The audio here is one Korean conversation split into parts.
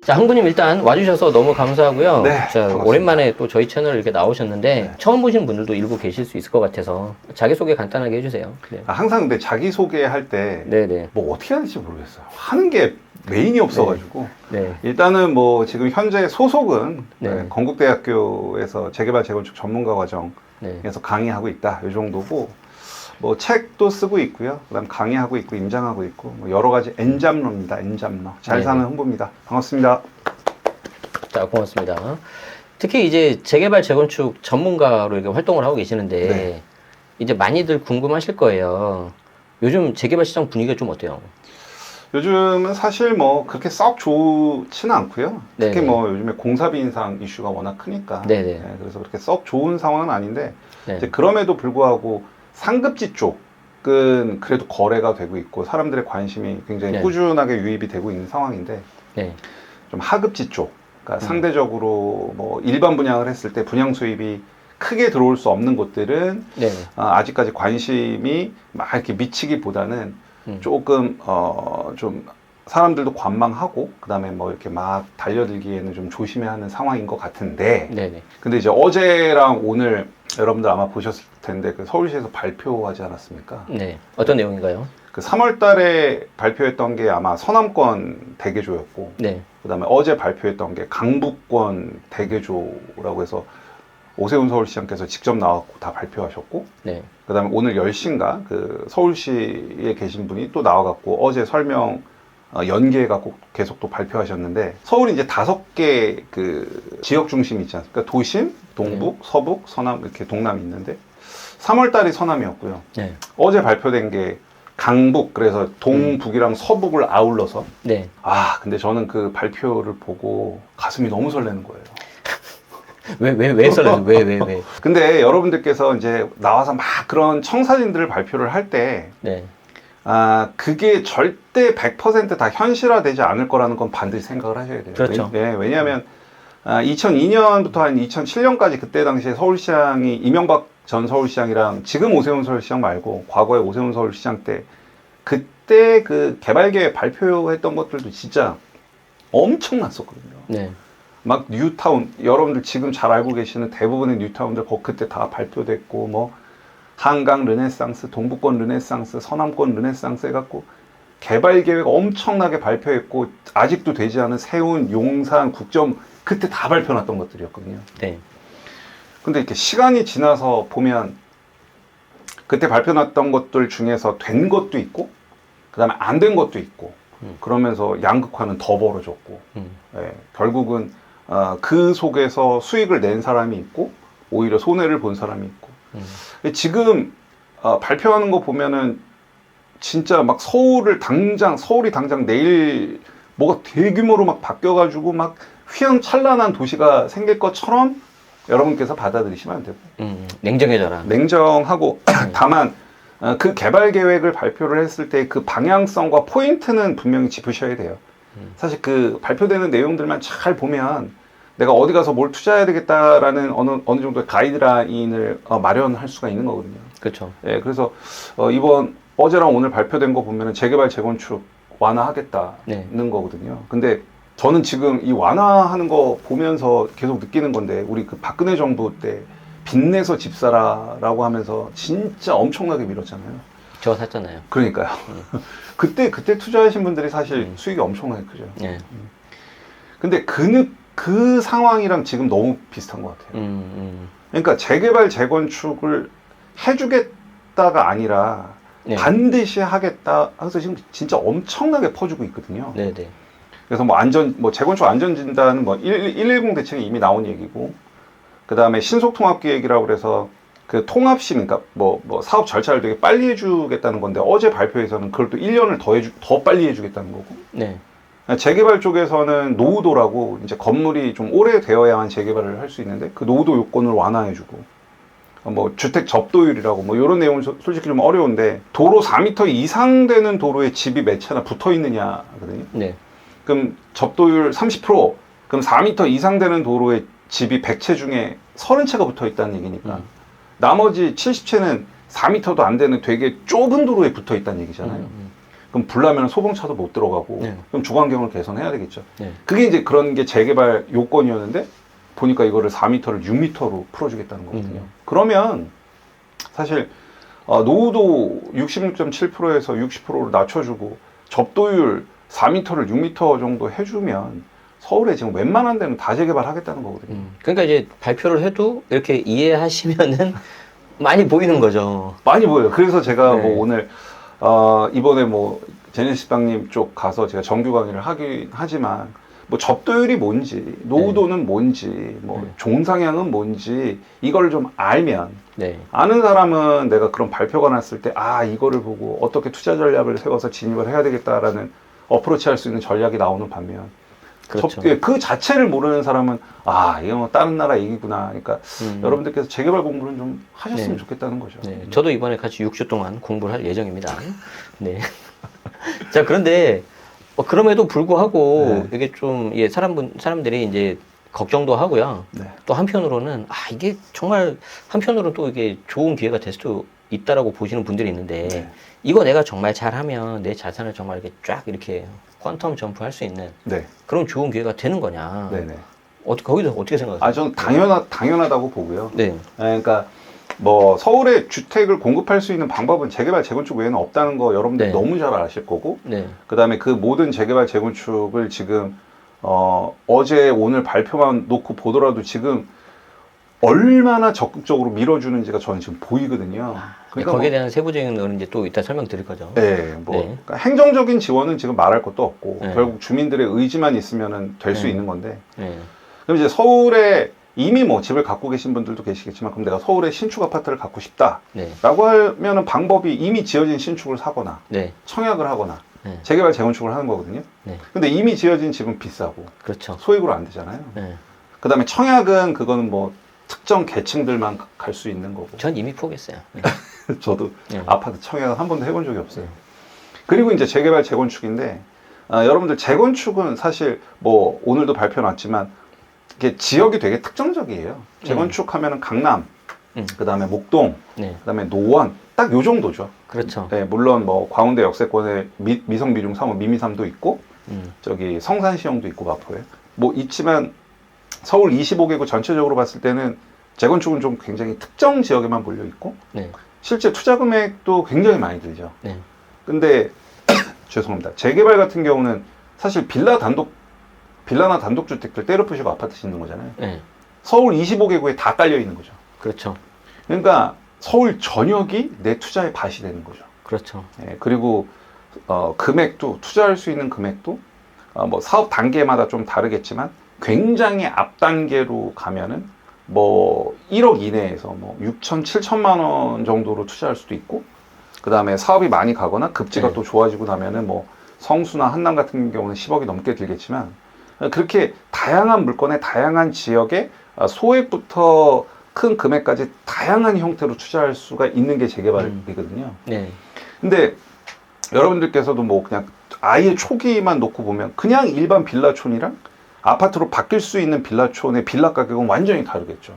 자, 흥부님 일단 와주셔서 너무 감사하고요. 네, 자, 반갑습니다. 오랜만에 또 저희 채널 이렇게 나오셨는데 네. 처음 보시는 분들도 일부 계실 수 있을 것 같아서 자기소개 간단하게 해주세요. 네. 항상 근데 자기소개할 때 네네. 뭐 어떻게 하는지 모르겠어요. 하는 게 메인이 없어가지고 네. 일단은 뭐 지금 현재 소속은 네. 건국대학교에서 재개발 재건축 전문가 과정에서 네. 강의하고 있다 이 정도고 뭐 책도 쓰고 있고요. 그다음 강의하고 있고 임장하고 있고 뭐 여러 가지 엔잡러입니다. 엔잡러 잘 네네. 사는 흥부입니다. 반갑습니다. 자, 고맙습니다. 특히 이제 재개발 재건축 전문가로 이렇게 활동을 하고 계시는데 네. 이제 많이들 궁금하실 거예요. 요즘 재개발 시장 분위기가 좀 어때요? 요즘은 사실 뭐 그렇게 썩 좋지는 않고요. 특히 네네. 뭐 요즘에 공사비 인상 이슈가 워낙 크니까. 네네. 네, 그래서 그렇게 썩 좋은 상황은 아닌데 네. 이제 그럼에도 불구하고 상급지 쪽은 그래도 거래가 되고 있고 사람들의 관심이 굉장히 네. 꾸준하게 유입이 되고 있는 상황인데 네. 좀 하급지 쪽, 그러니까 상대적으로 뭐 일반 분양을 했을 때 분양 수입이 크게 들어올 수 없는 곳들은 네. 아직까지 관심이 막 이렇게 미치기보다는 조금 좀 사람들도 관망하고 그다음에 뭐 이렇게 막 달려들기에는 좀 조심해야 하는 상황인 것 같은데 네네. 근데 이제 어제랑 오늘 여러분들 아마 보셨을 텐데 그 서울시에서 발표하지 않았습니까? 네. 어떤 내용인가요? 그 3월 달에 발표했던 게 아마 서남권 대개조였고 네. 그다음에 어제 발표했던 게 강북권 대개조라고 해서 오세훈 서울시장께서 직접 나와서 다 발표하셨고 네. 그다음에 오늘 10시인가 그 서울시에 계신 분이 또 나와갖고 어제 설명 연계해갖고 계속 또 발표하셨는데 서울이 이제 5개 그 지역 중심이 있지 않습니까? 도심, 동북, 서북, 서남 이렇게 동남이 있는데 3월 달이 서남이었고요. 네. 어제 발표된 게 강북 그래서 동북이랑 서북을 아울러서 네. 근데 저는 그 발표를 보고 가슴이 너무 설레는 거예요. 왜 설레요? 왜? 근데 여러분들께서 이제 나와서 막 그런 청사진들을 발표를 할 때, 네. 그게 절대 100%다 현실화되지 않을 거라는 건 반드시 생각을 하셔야 돼요. 그렇죠. 왜냐하면 2002년부터 한 2007년까지 그때 당시에 서울시장이 이명박 전 서울시장이랑 지금 오세훈 서울시장 말고 과거에 오세훈 서울시장 때 그때 그 개발계획 발표했던 것들도 진짜 엄청났었거든요. 네. 막 뉴타운 여러분들 지금 잘 알고 계시는 대부분의 뉴타운들 그때 다 발표됐고 뭐 한강 르네상스, 동북권 르네상스, 서남권 르네상스 해갖고 개발 계획 엄청나게 발표했고 아직도 되지 않은 세운, 용산, 국점 그때 다 발표났던 것들이었거든요. 네. 근데 이렇게 시간이 지나서 보면 그때 발표났던 것들 중에서 된 것도 있고 그 다음에 안 된 것도 있고 그러면서 양극화는 더 벌어졌고 결국은 그 속에서 수익을 낸 사람이 있고 오히려 손해를 본 사람이 있고 지금 발표하는 거 보면은 진짜 막 서울이 당장 내일 뭐가 대규모로 막 바뀌어가지고 막 휘황찬란한 도시가 생길 것처럼 여러분께서 받아들이시면 안 되고 냉정해져라. 냉정하고 다만 그 개발 계획을 발표를 했을 때 그 방향성과 포인트는 분명히 짚으셔야 돼요. 사실 그 발표되는 내용들만 잘 보면 내가 어디 가서 뭘 투자해야 되겠다라는 어느 정도의 가이드라인을 마련할 수가 있는 거거든요. 그렇죠. 예, 그래서 이번 어제랑 오늘 발표된 거 보면은 재개발 재건축 완화하겠다는 거거든요. 근데 저는 지금 이 완화하는 거 보면서 계속 느끼는 건데 우리 그 박근혜 정부 때 빚내서 집 사라라고 하면서 진짜 엄청나게 밀었잖아요. 저 샀잖아요. 그러니까요. 그때 투자하신 분들이 사실 수익이 엄청나게 크죠. 네. 근데 그 상황이랑 지금 너무 비슷한 것 같아요. 그러니까 재개발 재건축을 해주겠다가 아니라 네. 반드시 하겠다 해서 지금 진짜 엄청나게 퍼주고 있거든요. 네네. 그래서 뭐 재건축 안전진단은 뭐 110 대책이 이미 나온 얘기고, 그 다음에 신속통합기획이라고 그래서 그 통합심, 그러니까 뭐 사업 절차를 되게 빨리 해주겠다는 건데 어제 발표에서는 그걸 또 1년을 더 빨리 해주겠다는 거고. 네. 재개발 쪽에서는 노후도라고 이제 건물이 좀 오래되어야만 재개발을 할 수 있는데 그 노후도 요건을 완화해주고, 뭐 주택 접도율이라고 뭐 이런 내용은 솔직히 좀 어려운데 도로 4m 이상 되는 도로에 집이 몇 채나 붙어 있느냐거든요. 네. 그럼 접도율 30%, 그럼 4m 이상 되는 도로에 집이 100채 중에 30채가 붙어 있다는 얘기니까 나머지 70채는 4m도 안 되는 되게 좁은 도로에 붙어 있다는 얘기잖아요. 그럼 불나면 소방차도 못 들어가고 네. 그럼 주관경을 개선해야 되겠죠. 네. 그게 이제 그런 게 재개발 요건이었는데 보니까 이거를 4m를 6m로 풀어주겠다는 거거든요. 그러면 사실 노후도 66.7%에서 60%로 낮춰주고 접도율 4m를 6m 정도 해주면 서울에 지금 웬만한 데는 다 재개발하겠다는 거거든요. 그러니까 이제 발표를 해도 이렇게 이해하시면은 많이 보이는 거죠. 많이 보여요. 그래서 제가 네. 뭐 오늘 이번에 뭐 제네시스방님 쪽 가서 제가 정규 강의를 하긴 하지만 뭐 접도율이 뭔지 노후도는 뭔지 뭐 종상향은 뭔지 이걸 좀 알면 네. 아는 사람은 내가 그런 발표가 났을 때 이거를 보고 어떻게 투자 전략을 세워서 진입을 해야 되겠다라는 어프로치 할 수 있는 전략이 나오는 반면 그렇죠. 그 자체를 모르는 사람은 이게 뭐 다른 나라 얘기구나. 그러니까 여러분들께서 재개발 공부는 좀 하셨으면 네. 좋겠다는 거죠. 네. 저도 이번에 같이 6주 동안 공부를 할 예정입니다. 네. 자, 그런데 그럼에도 불구하고 이게 좀 사람들이 이제 걱정도 하고요. 네. 또 한편으로는 이게 정말 한편으로는 또 이게 좋은 기회가 될 수도 있다라고 보시는 분들이 있는데 네. 이거 내가 정말 잘하면 내 자산을 정말 이렇게 쫙 이렇게 퀀텀 점프할 수 있는 네. 그런 좋은 기회가 되는 거냐? 네네. 거기서 어떻게 생각하세요? 저는 당연하다고 보고요. 네. 그러니까 뭐 서울에 주택을 공급할 수 있는 방법은 재개발 재건축 외에는 없다는 거 여러분들 네. 너무 잘 아실 거고, 네. 그다음에 그 모든 재개발 재건축을 지금 어제 오늘 발표만 놓고 보더라도 지금 얼마나 적극적으로 밀어주는지가 저는 지금 보이거든요. 그러니까 거기에 대한 세부적인 거는 이제 또 이따 설명드릴 거죠. 네, 뭐 네. 그러니까 행정적인 지원은 지금 말할 것도 없고 네. 결국 주민들의 의지만 있으면은 될 수 네. 있는 건데. 네. 그럼 이제 서울에 이미 뭐 집을 갖고 계신 분들도 계시겠지만, 그럼 내가 서울에 신축 아파트를 갖고 싶다라고 네. 하면은 방법이 이미 지어진 신축을 사거나 네. 청약을 하거나 네. 재개발 재건축을 하는 거거든요. 네. 근데 이미 지어진 집은 비싸고 그렇죠. 소액으로 안 되잖아요. 네. 그다음에 청약은 그거는 뭐 특정 계층들만 갈 수 있는 거고. 전 이미 포기했어요. 네. 저도 네. 아파트 청약은 한 번도 해본 적이 없어요. 그리고 이제 재개발 재건축인데 여러분들 재건축은 사실 뭐 오늘도 발표 났지만 이게 지역이 되게 특정적이에요. 재건축하면은 강남, 그다음에 목동, 네. 그다음에 노원 딱 요 정도죠. 그렇죠. 네, 물론 뭐 광운대 역세권에 미성미중 3호 미미삼도 있고 저기 성산시형도 있고 마포에 뭐 있지만 서울 25개구 전체적으로 봤을 때는 재건축은 좀 굉장히 특정 지역에만 몰려 있고 네. 실제 투자 금액도 굉장히 많이 들죠. 네. 근데 죄송합니다. 재개발 같은 경우는 사실 빌라나 단독주택들 때려 부시고 아파트 짓는 거잖아요. 네. 서울 25개구에 다 깔려 있는 거죠. 그렇죠. 그러니까 서울 전역이 내 투자의 밭이 되는 거죠. 그렇죠. 예, 그리고 금액도 투자할 수 있는 금액도 뭐 사업 단계마다 좀 다르겠지만 굉장히 앞 단계로 가면은 뭐 1억 이내에서 뭐 6천, 7천만 원 정도로 투자할 수도 있고, 그 다음에 사업이 많이 가거나 급지가 네. 또 좋아지고 나면은 뭐 성수나 한남 같은 경우는 10억이 넘게 들겠지만, 그렇게 다양한 물건에 다양한 지역에 소액부터 큰 금액까지 다양한 형태로 투자할 수가 있는 게 재개발이거든요. 네. 근데 여러분들께서도 뭐 그냥 아예 초기만 놓고 보면 그냥 일반 빌라촌이랑 아파트로 바뀔 수 있는 빌라촌의 빌라 가격은 완전히 다르겠죠.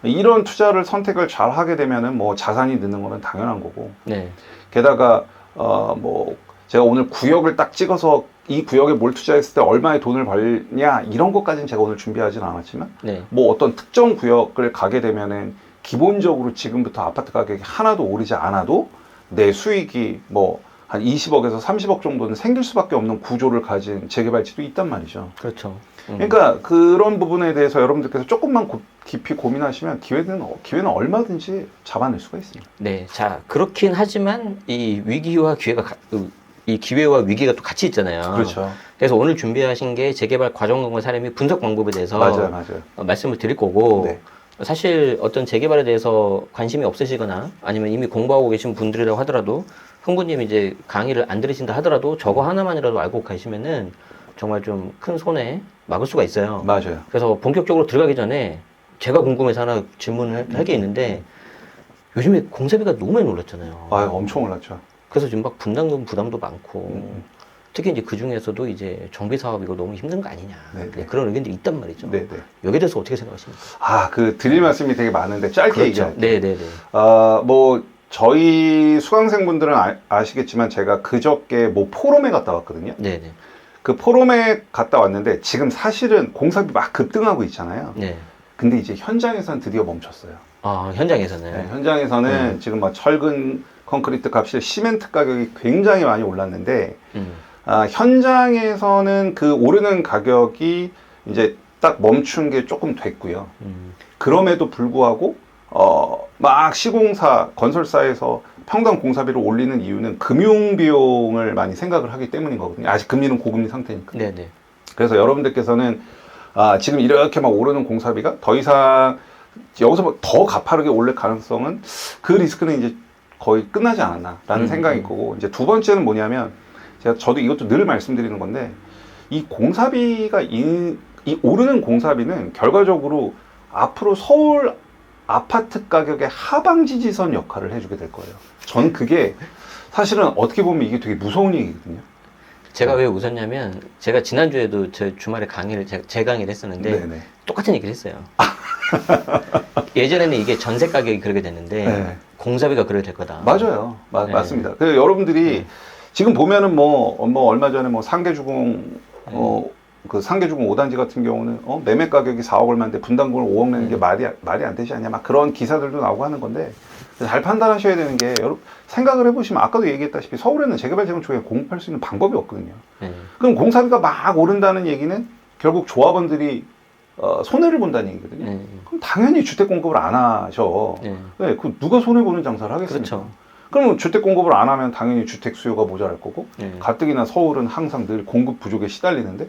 이런 투자를 선택을 잘 하게 되면은 뭐 자산이 느는 거는 당연한 거고. 네. 게다가 뭐 제가 오늘 구역을 딱 찍어서 이 구역에 뭘 투자했을 때 얼마의 돈을 벌냐 이런 것까지는 제가 오늘 준비하진 않았지만 네. 뭐 어떤 특정 구역을 가게 되면은 기본적으로 지금부터 아파트 가격이 하나도 오르지 않아도 내 수익이 뭐 한 20억에서 30억 정도는 생길 수밖에 없는 구조를 가진 재개발지도 있단 말이죠. 그렇죠. 그러니까 그런 부분에 대해서 여러분들께서 조금만 깊이 고민하시면 기회는 얼마든지 잡아낼 수가 있습니다. 네. 자, 그렇긴 하지만 이 위기와 이 기회와 위기가 또 같이 있잖아요. 그렇죠. 그래서 오늘 준비하신 게 재개발 과정공고 사례 및 분석 방법에 대해서 맞아요. 말씀을 드릴 거고, 네. 사실 어떤 재개발에 대해서 관심이 없으시거나 아니면 이미 공부하고 계신 분들이라고 하더라도 흥부님 이제 강의를 안 들으신다 하더라도 저거 하나만이라도 알고 가시면은 정말 좀 큰 손해 막을 수가 있어요. 맞아요. 그래서 본격적으로 들어가기 전에 제가 궁금해서 하나 질문을 할 게 있는데, 요즘에 공사비가 너무 많이 올랐잖아요. 엄청 올랐죠. 그래서 지금 막 분담금 부담도 많고, 특히 이제 그 중에서도 이제 정비 사업 이거 너무 힘든 거 아니냐. 네네. 그런 의견도 있단 말이죠. 네네. 여기에 대해서 어떻게 생각하십니까? 드릴 말씀이 되게 많은데 짧게 그렇죠. 얘기할게요. 네네네. 뭐 저희 수강생분들은 아시겠지만 제가 그저께 뭐 포럼에 갔다 왔거든요. 네네. 그 포럼에 갔다 왔는데 지금 사실은 공사비 막 급등하고 있잖아요. 네. 근데 이제 현장에서는 드디어 멈췄어요. 아, 현장에서는. 네, 현장에서는 지금 막 철근 콘크리트 값이 시멘트 가격이 굉장히 많이 올랐는데 현장에서는 그 오르는 가격이 이제 딱 멈춘 게 조금 됐고요. 그럼에도 불구하고 막 시공사, 건설사에서 평당 공사비를 올리는 이유는 금융 비용을 많이 생각을 하기 때문인 거거든요. 아직 금리는 고금리 상태니까. 네네. 그래서 여러분들께서는 지금 이렇게 막 오르는 공사비가 더 이상 여기서 뭐 더 가파르게 오를 가능성은 그 리스크는 이제 거의 끝나지 않았나라는 생각이 거고 이제 두 번째는 뭐냐면 저도 이것도 늘 말씀드리는 건데 이 공사비가 이 오르는 공사비는 결과적으로 앞으로 서울 아파트 가격의 하방 지지선 역할을 해주게 될 거예요. 저는 그게 사실은 어떻게 보면 이게 되게 무서운 얘기거든요. 제가 왜 웃었냐면 제가 지난주에도 저 주말에 강의를 제 강의를 했었는데 네네. 똑같은 얘기를 했어요. 예전에는 이게 전세 가격이 그렇게 됐는데 네. 공사비가 그렇게 될 거다. 맞아요. 네. 맞습니다. 그래서 여러분들이 지금 보면은 뭐 얼마 전에 뭐 상계주공 그 상계주공 5단지 같은 경우는 매매 가격이 4억 얼마인데 분담금을 5억 내는 게 말이 안 되지 않냐 막 그런 기사들도 나오고 하는 건데 잘 판단하셔야 되는 게 여러분 생각을 해보시면 아까도 얘기했다시피 서울에는 재개발 재건축에 공급할 수 있는 방법이 없거든요. 그럼 공사비가 막 오른다는 얘기는 결국 조합원들이 손해를 본다는 얘기거든요. 그럼 당연히 주택 공급을 안 하죠. 네, 그 누가 손해 보는 장사를 하겠습니까? 그렇죠. 그러면 주택 공급을 안 하면 당연히 주택 수요가 모자랄 거고 가뜩이나 서울은 항상 늘 공급 부족에 시달리는데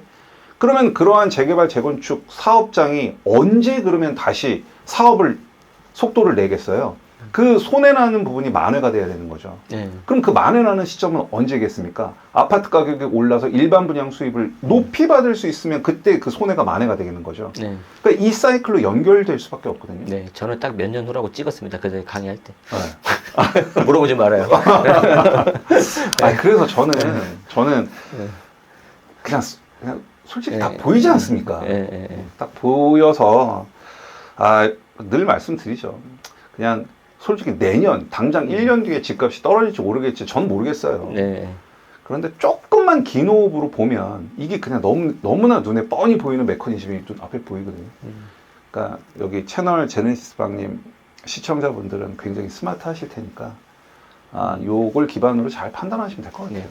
그러면 그러한 재개발 재건축 사업장이 언제 그러면 다시 사업을 속도를 내겠어요? 그 손해나는 부분이 만회가 돼야 되는 거죠. 그럼 그 만회나는 시점은 언제겠습니까? 아파트 가격이 올라서 일반 분양 수입을 높이 받을 수 있으면 그때 그 손해가 만회가 되는 거죠. 그러니까 이 사이클로 연결될 수밖에 없거든요. 네, 저는 딱 몇 년 후라고 찍었습니다. 그때 강의할 때. 네. 물어보지 말아요. 그래서 저는 그냥 솔직히 다 보이지 않습니까? 딱 보여서 늘 말씀드리죠. 그냥 솔직히 내년 당장 1년 뒤에 집값이 떨어질지 오르겠지 전 모르겠어요. 그런데 조금만 긴 호흡으로 보면 이게 그냥 너무나 눈에 뻔히 보이는 메커니즘이 눈 앞에 보이거든요. 그러니까 여기 채널 제네시스 방님 시청자분들은 굉장히 스마트하실 테니까 요걸 기반으로 잘 판단하시면 될 것 같아요.